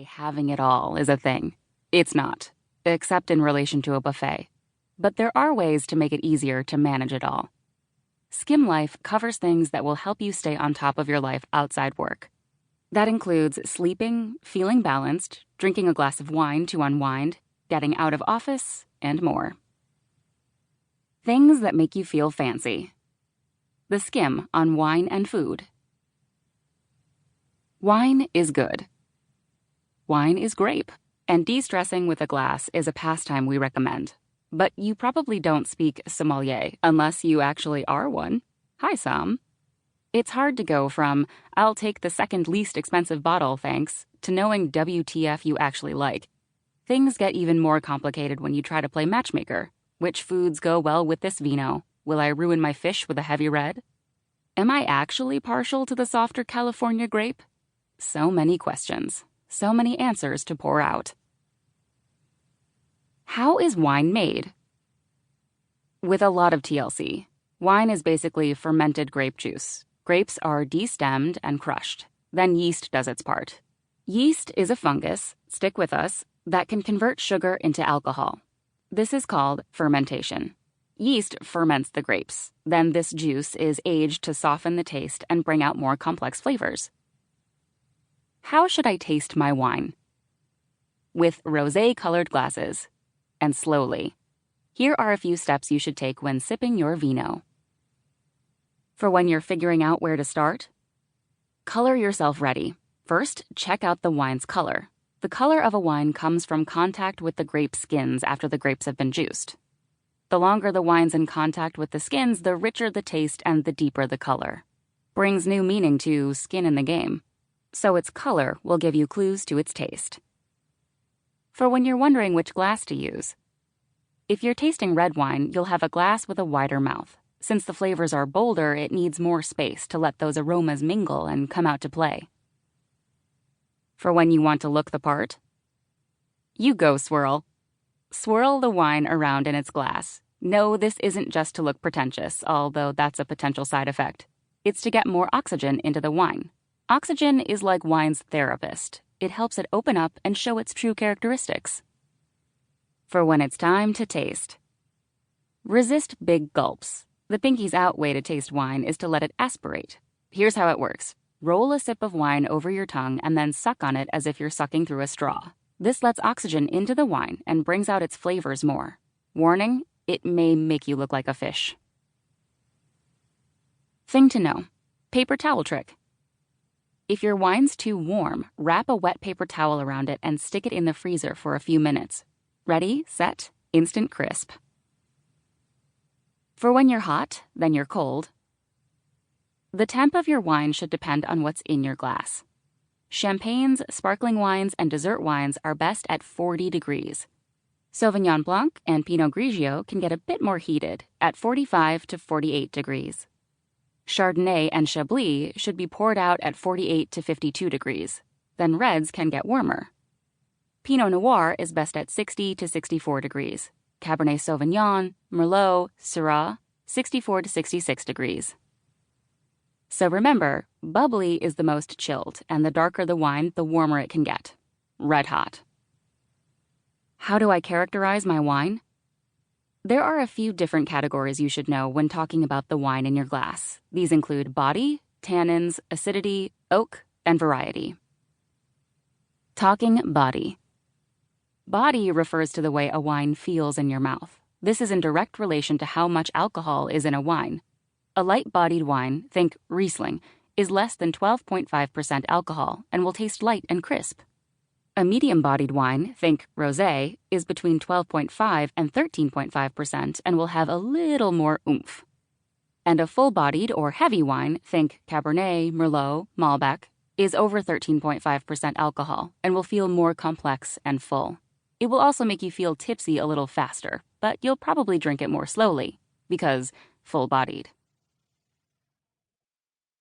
say having it all is a thing. It's not, except in relation to a buffet. But there are ways to make it easier to manage it all. Skimm Life covers things that will help you stay on top of your life outside work. That includes sleeping, feeling balanced, drinking a glass of wine to unwind, getting out of office, and more. Things that make you feel fancy. The Skimm on wine and food. Wine is good. Wine is grape, and de-stressing with a glass is a pastime we recommend. But you probably don't speak sommelier unless you actually are one. Hi, Sam. It's hard to go from, I'll take the second least expensive bottle, thanks, to knowing WTF you actually like. Things get even more complicated when you try to play matchmaker. Which foods go well with this vino? Will I ruin my fish with a heavy red? Am I actually partial to the softer California grape? So many questions, so many answers to pour out. How is wine made? With a lot of TLC. Wine is basically fermented grape juice. Grapes are destemmed and crushed. Then yeast does its part. Yeast is a fungus, stick with us, that can convert sugar into alcohol. This is called fermentation. Yeast ferments the grapes. Then this juice is aged to soften the taste and bring out more complex flavors. How should I taste my wine? With rosé-colored glasses. And slowly. Here are a few steps you should take when sipping your vino. For when you're figuring out where to start, color yourself ready. First, check out the wine's color. The color of a wine comes from contact with the grape skins after the grapes have been juiced. The longer the wine's in contact with the skins, the richer the taste and the deeper the color. Brings new meaning to skin in the game. So its color will give you clues to its taste. For when you're wondering which glass to use, if you're tasting red wine, you'll have a glass with a wider mouth. Since the flavors are bolder, it needs more space to let those aromas mingle and come out to play. For when you want to look the part, you go swirl. Swirl the wine around in its glass. No, this isn't just to look pretentious, although that's a potential side effect. It's to get more oxygen into the wine. Oxygen is like wine's therapist. It helps it open up and show its true characteristics. For when it's time to taste, resist big gulps. The pinkies out way to taste wine is to let it aspirate. Here's how it works. Roll a sip of wine over your tongue and then suck on it as if you're sucking through a straw. This lets oxygen into the wine and brings out its flavors more. Warning, it may make you look like a fish. Thing to know. Paper towel trick. If your wine's too warm, wrap a wet paper towel around it and stick it in the freezer for a few minutes. Ready, set, instant crisp. For when you're hot, then you're cold. The temp of your wine should depend on what's in your glass. Champagnes, sparkling wines, and dessert wines are best at 40 degrees. Sauvignon Blanc and Pinot Grigio can get a bit more heated at 45 to 48 degrees. Chardonnay and Chablis should be poured out at 48 to 52 degrees. Then reds can get warmer. Pinot Noir is best at 60 to 64 degrees. Cabernet Sauvignon, Merlot, Syrah, 64 to 66 degrees. So remember, bubbly is the most chilled, and the darker the wine, the warmer it can get. Red hot. How do I characterize my wine? There are a few different categories you should know when talking about the wine in your glass. These include body, tannins, acidity, oak, and variety. Talking body. Body refers to the way a wine feels in your mouth. This is in direct relation to how much alcohol is in a wine. A light-bodied wine, think Riesling, is less than 12.5% alcohol and will taste light and crisp. A medium-bodied wine, think rosé, is between 12.5 and 13.5% and will have a little more oomph. And a full-bodied or heavy wine, think Cabernet, Merlot, Malbec, is over 13.5% alcohol and will feel more complex and full. It will also make you feel tipsy a little faster, but you'll probably drink it more slowly, because full-bodied.